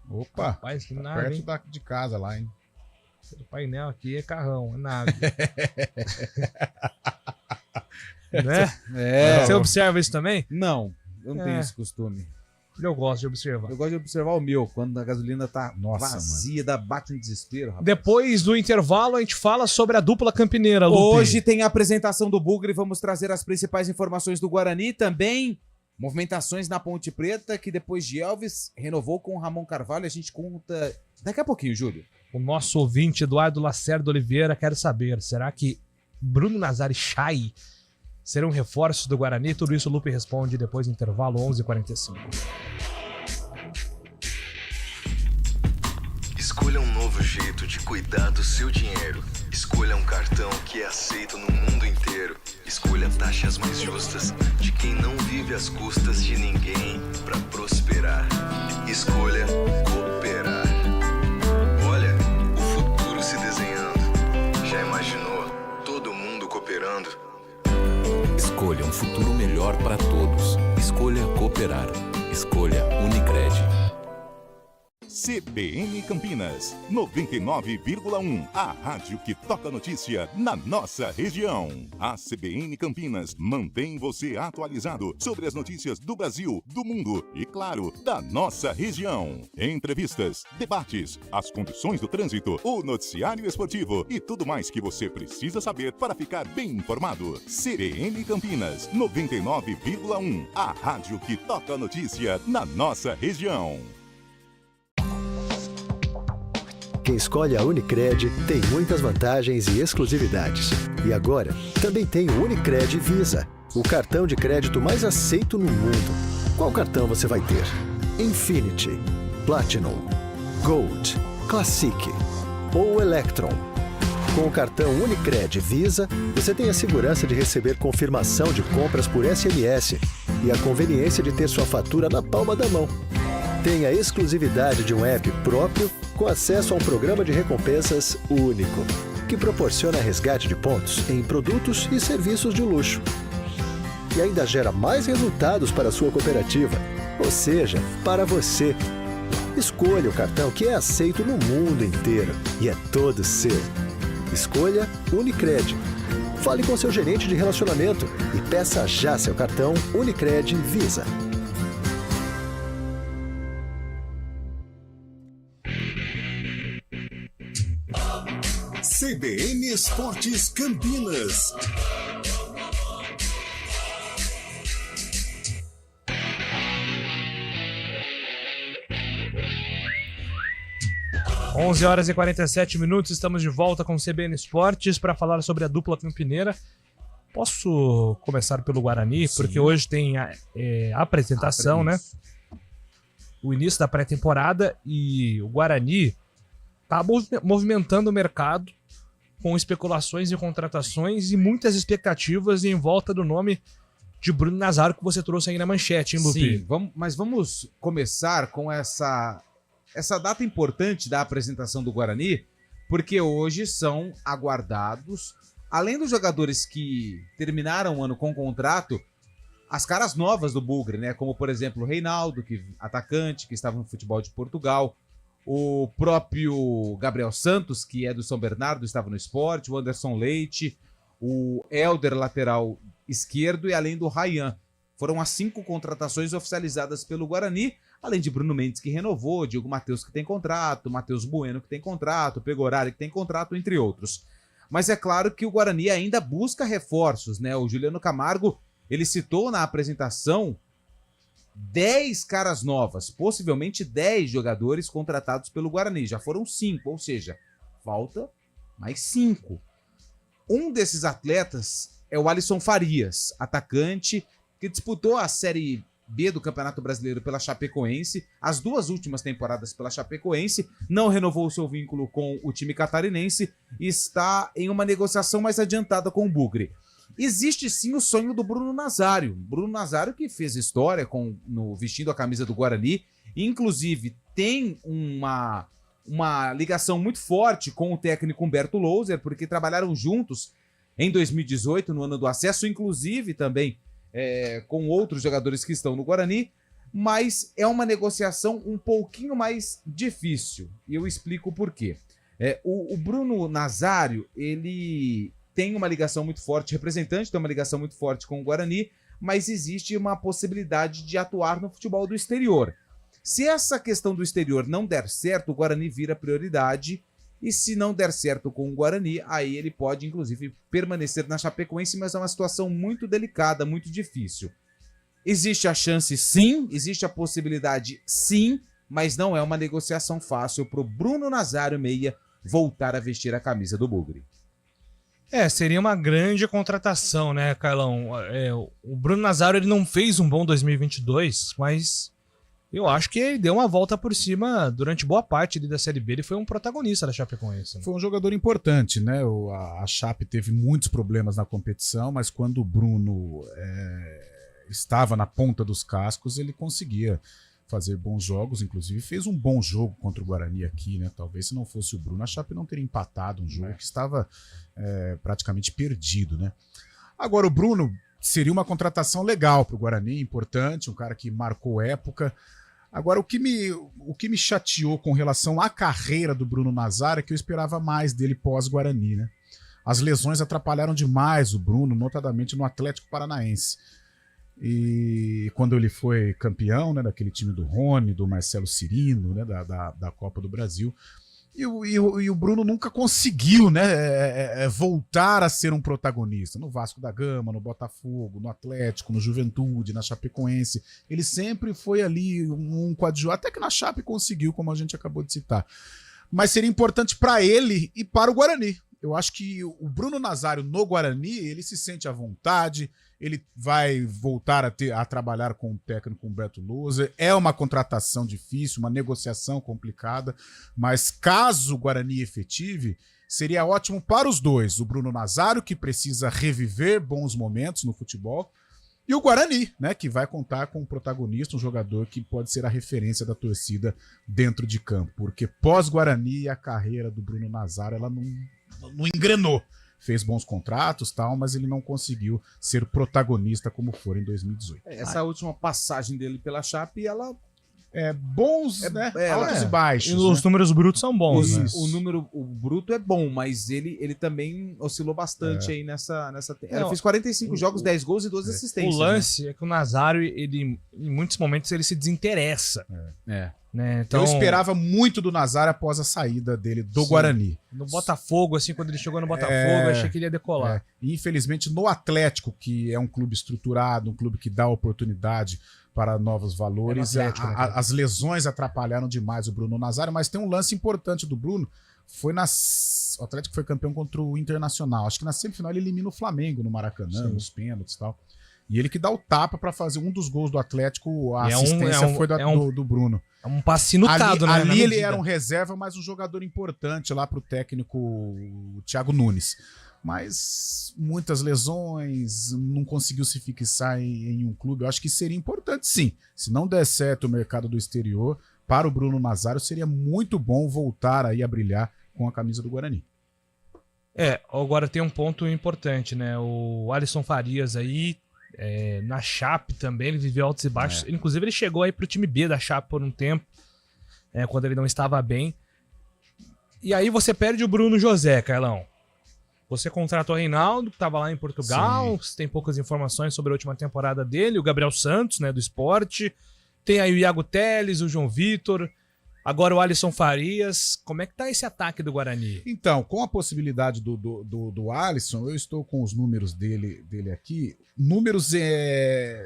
Opa, rapaz, que nave, perto de casa lá, hein? O painel aqui é carrão, é nave. Né? Você observa isso também? Não, eu não tenho esse costume. Eu gosto de observar. Eu gosto de observar o meu, quando a gasolina tá vazia, bate um desespero, rapaz. Depois do intervalo, a gente fala sobre a dupla campineira, Lupe. Hoje tem a apresentação do Bugre, vamos trazer as principais informações do Guarani, também movimentações na Ponte Preta, que depois de Elvis renovou com o Ramon Carvalho, a gente conta daqui a pouquinho, Júlio. O nosso ouvinte, Eduardo Lacerda Oliveira, quer saber, será que Bruno Nazário e Chay serão reforços do Guarani? Tudo isso o Lupe responde depois do intervalo, 11h45. Escolha um novo jeito de cuidar do seu dinheiro. Escolha um cartão que é aceito no mundo inteiro. Escolha taxas mais justas de quem não vive às custas de ninguém para prosperar. Escolha cooperar. Olha, o futuro se desenhando. Já imaginou todo mundo cooperando? Escolha um futuro melhor para todos. Escolha cooperar. Escolha Unicred. CBN Campinas, 99,1. A rádio que toca notícia na nossa região. A CBN Campinas mantém você atualizado sobre as notícias do Brasil, do mundo e, claro, da nossa região. Entrevistas, debates, as condições do trânsito, o noticiário esportivo e tudo mais que você precisa saber para ficar bem informado. CBN Campinas, 99,1. A rádio que toca notícia na nossa região. Quem escolhe a Unicred tem muitas vantagens e exclusividades. E agora, também tem o Unicred Visa, o cartão de crédito mais aceito no mundo. Qual cartão você vai ter? Infinity, Platinum, Gold, Classic ou Electron? Com o cartão Unicred Visa, você tem a segurança de receber confirmação de compras por SMS e a conveniência de ter sua fatura na palma da mão. Tem a exclusividade de um app próprio com acesso a um programa de recompensas único, que proporciona resgate de pontos em produtos e serviços de luxo. E ainda gera mais resultados para a sua cooperativa, ou seja, para você. Escolha o cartão que é aceito no mundo inteiro e é todo seu. Escolha Unicred. Fale com seu gerente de relacionamento e peça já seu cartão Unicred Visa. CBN Esportes Campinas. Onze horas e 47 minutos, estamos de volta com o CBN Esportes para falar sobre a dupla campineira. Posso começar pelo Guarani? Sim. Porque hoje tem a apresentação, né? O início da pré-temporada e o Guarani está movimentando o mercado com especulações e contratações e muitas expectativas em volta do nome de Bruno Nazário que você trouxe aí na manchete, hein, Lupi? Sim, mas vamos começar com essa data importante da apresentação do Guarani, porque hoje são aguardados, além dos jogadores que terminaram o ano com contrato, as caras novas do Bugre, né? Como, por exemplo, o Reinaldo, atacante, que estava no futebol de Portugal, o próprio Gabriel Santos, que é do São Bernardo, estava no Sport, o Anderson Leite, o Helder, lateral esquerdo, e além do Ryan. Foram as 5 contratações oficializadas pelo Guarani, além de Bruno Mendes, que renovou, Diego Matheus, que tem contrato, Matheus Bueno, que tem contrato, Pegorari, que tem contrato, entre outros. Mas é claro que o Guarani ainda busca reforços, né? O Juliano Camargo, ele citou na apresentação 10 caras novas, possivelmente 10 jogadores contratados pelo Guarani. Já foram 5, ou seja, falta mais 5. Um desses atletas é o Alisson Farias, atacante, que disputou a Série B do Campeonato Brasileiro pela Chapecoense, as 2 últimas temporadas pela Chapecoense, não renovou o seu vínculo com o time catarinense e está em uma negociação mais adiantada com o Bugre. Existe sim o sonho do Bruno Nazário. Bruno Nazário que fez história vestindo a camisa do Guarani, e inclusive tem uma ligação muito forte com o técnico Humberto Louser, porque trabalharam juntos em 2018, no ano do acesso, inclusive também com outros jogadores que estão no Guarani, mas é uma negociação um pouquinho mais difícil, e eu explico por quê. O Bruno Nazário, ele tem uma ligação muito forte, representante tem uma ligação muito forte com o Guarani, mas existe uma possibilidade de atuar no futebol do exterior. Se essa questão do exterior não der certo, o Guarani vira prioridade, e se não der certo com o Guarani, aí ele pode, inclusive, permanecer na Chapecoense, mas é uma situação muito delicada, muito difícil. Existe a chance, sim, existe a possibilidade, sim, mas não é uma negociação fácil para o Bruno Nazário Meia voltar a vestir a camisa do Bugre. Seria uma grande contratação, né, Carlão? O Bruno Nazário, ele não fez um bom 2022, mas eu acho que ele deu uma volta por cima durante boa parte da Série B. Ele foi um protagonista da Chapecoense. Né? Foi um jogador importante, né? A Chape teve muitos problemas na competição, mas quando o Bruno estava na ponta dos cascos, ele conseguia fazer bons jogos, inclusive fez um bom jogo contra o Guarani aqui, né? Talvez se não fosse o Bruno, a Chape não teria empatado um jogo que estava praticamente perdido, né? Agora, o Bruno seria uma contratação legal para o Guarani, importante, um cara que marcou época. Agora, o que me chateou com relação à carreira do Bruno Nazário é que eu esperava mais dele pós-Guarani, né? As lesões atrapalharam demais o Bruno, notadamente no Atlético Paranaense. E quando ele foi campeão, né, daquele time do Rony, do Marcelo Cirino, né, da Copa do Brasil, e o Bruno nunca conseguiu, né, voltar a ser um protagonista. No Vasco da Gama, no Botafogo, no Atlético, no Juventude, na Chapecoense. Ele sempre foi ali um coadjuvante, até que na Chape conseguiu, como a gente acabou de citar. mas seria importante para ele e para o Guarani. Eu acho que o Bruno Nazário no Guarani, ele se sente à vontade, ele vai voltar a trabalhar com o técnico Humberto Louser. É uma contratação difícil, uma negociação complicada, mas caso o Guarani efetive, seria ótimo para os dois. O Bruno Nazário, que precisa reviver bons momentos no futebol, e o Guarani, né, que vai contar com um protagonista, um jogador que pode ser a referência da torcida dentro de campo. Porque pós-Guarani, a carreira do Bruno Nazário, ela não engrenou. Fez bons contratos e tal, mas ele não conseguiu ser protagonista como foi em 2018. Essa última passagem dele pela Chape, ela... bons, né? Altos e baixos. E os números brutos são bons, né? O bruto é bom, mas ele também oscilou bastante aí nessa... Ele fez 45 jogos, 10 gols e 12 assistências. O lance é que o Nazário, ele, em muitos momentos, ele se desinteressa. Né? Então, eu esperava muito do Nazário após a saída dele do Guarani. No Botafogo, assim, quando ele chegou no Botafogo, eu achei que ele ia decolar. E, infelizmente, no Atlético, que é um clube estruturado, um clube que dá oportunidade para novos valores, as lesões atrapalharam demais o Bruno Nazário, mas tem um lance importante do Bruno, o Atlético foi campeão contra o Internacional, acho que na semifinal ele elimina o Flamengo no Maracanã, nos pênaltis e tal, e ele que dá o tapa para fazer um dos gols do Atlético, a assistência foi do Bruno. É um passe inutado, né? Ali ele era um reserva, mas um jogador importante lá para o técnico Thiago Nunes. Mas muitas lesões, não conseguiu se fixar em um clube. Eu acho que seria importante, sim. Se não der certo o mercado do exterior, para o Bruno Nazário seria muito bom voltar aí a brilhar com a camisa do Guarani. Agora tem um ponto importante, né? O Alisson Farias aí, na Chape também, ele viveu altos e baixos. Inclusive ele chegou aí pro time B da Chape por um tempo, quando ele não estava bem. E aí você perde o Bruno José, Carlão. Você contratou o Reinaldo, que estava lá em Portugal. Você tem poucas informações sobre a última temporada dele. O Gabriel Santos, né, do Sport. Tem aí o Iago Teles, o João Vitor. Agora o Alisson Farias. Como é que tá esse ataque do Guarani? Então, com a possibilidade do Alisson, eu estou com os números dele aqui. Números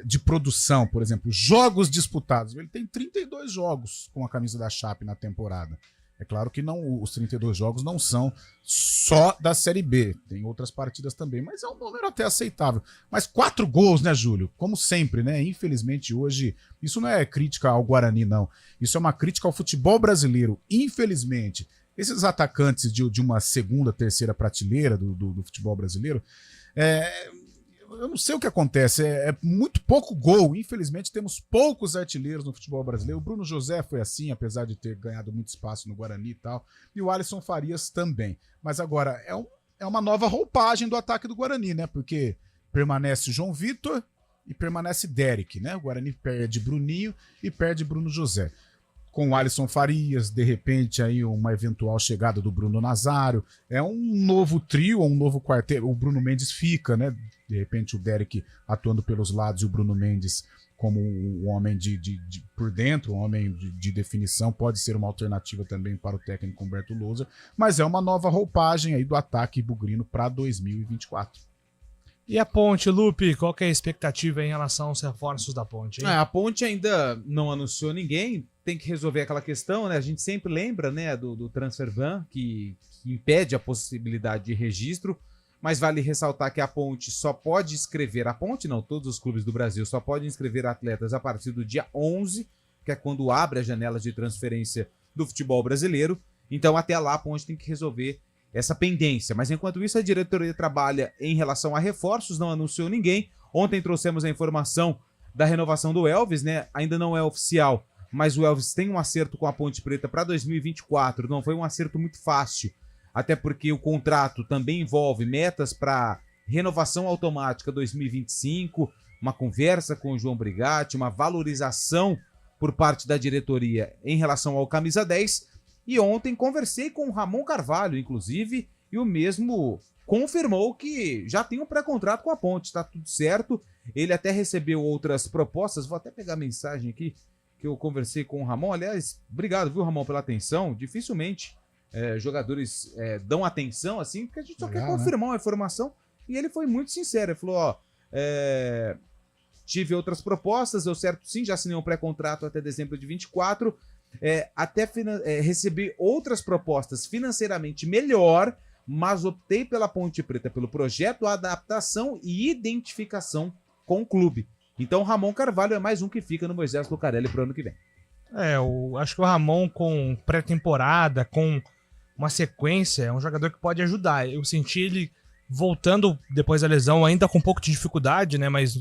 de produção, por exemplo, jogos disputados. Ele tem 32 jogos com a camisa da Chape na temporada. É claro que os 32 jogos não são só da Série B, tem outras partidas também, mas é um número até aceitável. Mas 4 gols, né, Júlio? Como sempre, né? Infelizmente hoje, isso não é crítica ao Guarani, não. Isso é uma crítica ao futebol brasileiro. Infelizmente, esses atacantes de uma segunda, terceira prateleira do futebol brasileiro, eu não sei o que acontece, é muito pouco gol. Infelizmente temos poucos artilheiros no futebol brasileiro. O Bruno José foi assim, apesar de ter ganhado muito espaço no Guarani e tal, e o Alisson Farias também. Mas agora é uma nova roupagem do ataque do Guarani, né? Porque permanece João Vitor e permanece Derek, né? O Guarani perde Bruninho e perde Bruno José. Com o Alisson Farias, de repente aí uma eventual chegada do Bruno Nazário, é um novo trio, um novo quarteto. O Bruno Mendes fica, né? De repente o Derek atuando pelos lados e o Bruno Mendes como um homem por dentro, um homem de definição, pode ser uma alternativa também para o técnico Humberto Louser, mas é uma nova roupagem aí do ataque bugrino para 2024. E a Ponte, Lupe, qual que é a expectativa em relação aos reforços da Ponte? Hein? A Ponte ainda não anunciou ninguém, tem que resolver aquela questão, né? A gente sempre lembra, né, do transfer ban, que impede a possibilidade de registro, mas vale ressaltar que a Ponte só pode inscrever, a Ponte não, todos os clubes do Brasil só podem inscrever atletas a partir do dia 11, que é quando abre a janela de transferência do futebol brasileiro. Então até lá a Ponte tem que resolver essa pendência. Mas enquanto isso a diretoria trabalha em relação a reforços, não anunciou ninguém. Ontem trouxemos a informação da renovação do Elvis, né? Ainda não é oficial, mas o Elvis tem um acerto com a Ponte Preta para 2024. Não foi um acerto muito fácil, até porque o contrato também envolve metas para renovação automática 2025, uma conversa com o João Brigatti, uma valorização por parte da diretoria em relação ao camisa 10. E ontem conversei com o Ramon Carvalho, inclusive, e o mesmo confirmou que já tem um pré-contrato com a Ponte, tá tudo certo. Ele até recebeu outras propostas, vou até pegar a mensagem aqui que eu conversei com o Ramon. Aliás, obrigado, viu, Ramon, pela atenção. Dificilmente jogadores dão atenção assim, porque a gente só quer confirmar uma informação. E ele foi muito sincero, ele falou, tive outras propostas, deu certo sim, já assinei um pré-contrato até dezembro de 24, recebi outras propostas financeiramente melhor, mas optei pela Ponte Preta, pelo projeto, adaptação e identificação com o clube. Então o Ramon Carvalho é mais um que fica no Moisés Lucarelli pro ano que vem. Eu acho que o Ramon com pré-temporada, com uma sequência, é um jogador que pode ajudar. Eu senti ele voltando depois da lesão, ainda com um pouco de dificuldade, né? Mas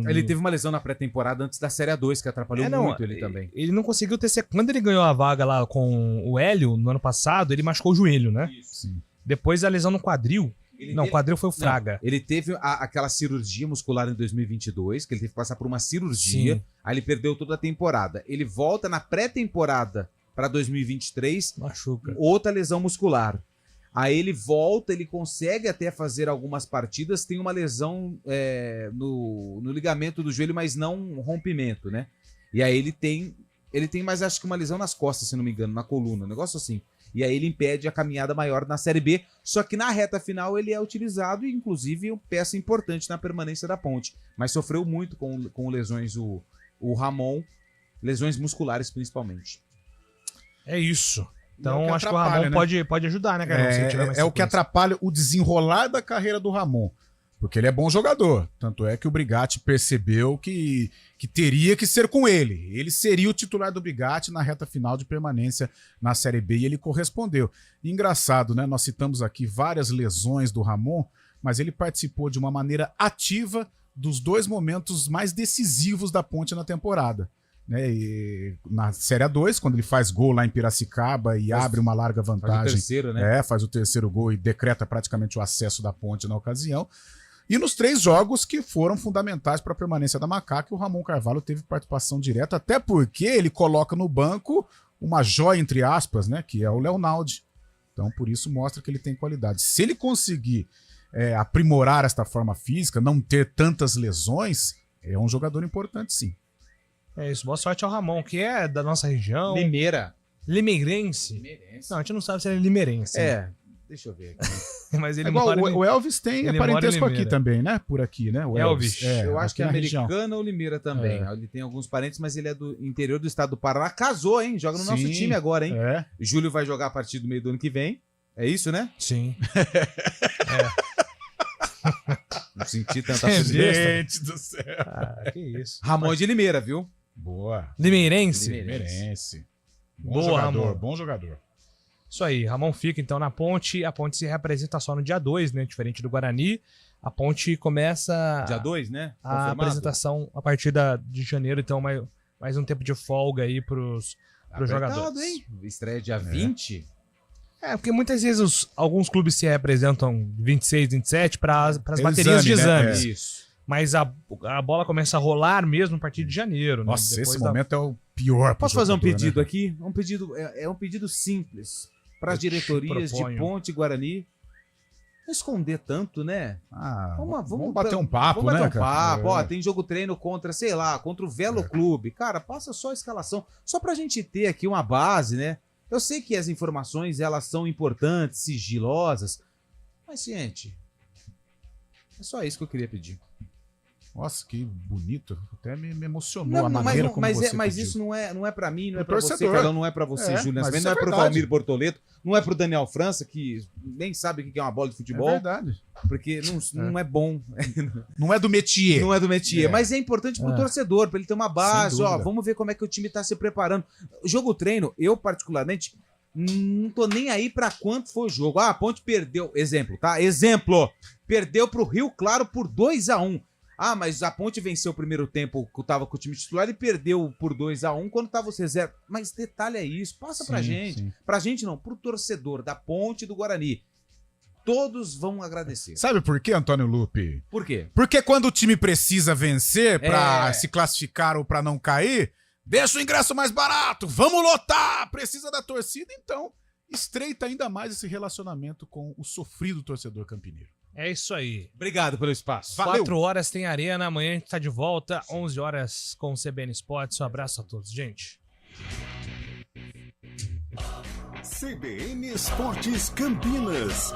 ele teve uma lesão na pré-temporada antes da Série A2, que atrapalhou muito ele também. Ele não conseguiu ter sequência. Quando ele ganhou a vaga lá com o Hélio, no ano passado, ele machucou o joelho, né? Isso. Depois a lesão no quadril. O quadril foi o Fraga. Ele teve aquela cirurgia muscular em 2022, que ele teve que passar por uma cirurgia. Sim. Aí ele perdeu toda a temporada. Ele volta na pré-temporada para 2023. Machuca. Outra lesão muscular. Aí ele volta, ele consegue até fazer algumas partidas. Tem uma lesão no ligamento do joelho, mas não um rompimento, né? E aí ele tem mais, acho que uma lesão nas costas, se não me engano, na coluna. Um negócio assim. E aí ele impede a caminhada maior na Série B, só que na reta final ele é utilizado e inclusive uma peça importante na permanência da Ponte. Mas sofreu muito com lesões o Ramon, lesões musculares principalmente. É isso. Então acho que o Ramon, né? pode ajudar, né, cara? É o que atrapalha o desenrolar da carreira do Ramon. Porque ele é bom jogador. Tanto é que o Brigatti percebeu que teria que ser com ele. Ele seria o titular do Brigatti na reta final de permanência na Série B e ele correspondeu. E engraçado, né? Nós citamos aqui várias lesões do Ramon, mas ele participou de uma maneira ativa dos 2 momentos mais decisivos da Ponte na temporada. Né? E na Série A2, quando ele faz gol lá em Piracicaba e abre uma larga vantagem. Faz o terceiro, né? Faz o terceiro gol e decreta praticamente o acesso da Ponte na ocasião. E nos 3 jogos que foram fundamentais para a permanência da Macaca, o Ramon Carvalho teve participação direta, até porque ele coloca no banco uma joia, entre aspas, né, que é o Leonaldi. Então, por isso, mostra que ele tem qualidade. Se ele conseguir aprimorar esta forma física, não ter tantas lesões, é um jogador importante, sim. É isso. Boa sorte ao Ramon, que é da nossa região. Limeirense. Não, a gente não sabe se ele é limeirense. Deixa eu ver aqui. Mas ele igual o Elvis tem parentesco aqui também, né? Por aqui, né? O Elvis. Eu acho que é americano ou Limeira também. Ele tem alguns parentes, mas ele é do interior do estado do Paraná. Casou, hein? Joga no nosso time agora, hein? Júlio vai jogar a partir do meio do ano que vem. É isso, né? Sim. Não senti tanta gente do céu. Que isso. Ramon de Limeira, viu? Boa. Limeirense. Bom jogador, Ramon. Bom jogador. Isso aí, Ramon fica então na Ponte. A Ponte se representa só no dia 2, né? Diferente do Guarani. A Ponte começa. Dia 2, né? A apresentação a partir de janeiro, então mais um tempo de folga aí pros jogadores. Hein? Estreia dia 20. Porque muitas vezes alguns clubes se representam 26, 27 para as baterias de exames. Né? Isso. Mas a bola começa a rolar mesmo a partir de janeiro. Nossa, né? Esse momento é o pior. Posso fazer um pedido aqui? Um pedido simples para as diretorias de Ponte e Guarani. Não esconder tanto, né? Vamos bater um papo, né? Bater um papo. Tem jogo treino contra o Velo Clube. Cara, passa só a escalação. Só pra gente ter aqui uma base, né? Eu sei que as informações, elas são importantes, sigilosas. Mas, gente, é só isso que eu queria pedir. Nossa, que bonito. Até me emocionou a maneira como você Mas pediu. isso não é pra mim, não é pra torcedor. você, Carlão, não é pra você, Júlio Nascimento, não é pro Valmir Bortoleto, não é pro Daniel França, que nem sabe o que é uma bola de futebol. É verdade. Porque não é bom. Não é do métier. Não é do métier, mas é importante pro torcedor, pra ele ter uma base. Vamos ver como é que o time tá se preparando. O jogo treino, eu particularmente, não tô nem aí pra quanto foi o jogo. A Ponte perdeu, exemplo, tá? Perdeu pro Rio Claro por 2-1. Mas a Ponte venceu o primeiro tempo que tava com o time titular e perdeu por 2-1 quando tava os reservas. Mas detalhe é isso, passa pra gente. Sim. Pra gente não, pro torcedor da Ponte e do Guarani. Todos vão agradecer. Sabe por quê, Antônio Lupe? Por quê? Porque quando o time precisa vencer pra se classificar ou pra não cair, deixa o ingresso mais barato, vamos lotar, precisa da torcida, então estreita ainda mais esse relacionamento com o sofrido torcedor campineiro. É isso aí. Obrigado pelo espaço. Valeu. 4 horas tem Arena, amanhã a gente tá de volta, 11 horas com o CBN Esportes. Um abraço a todos, gente. CBN Esportes Campinas.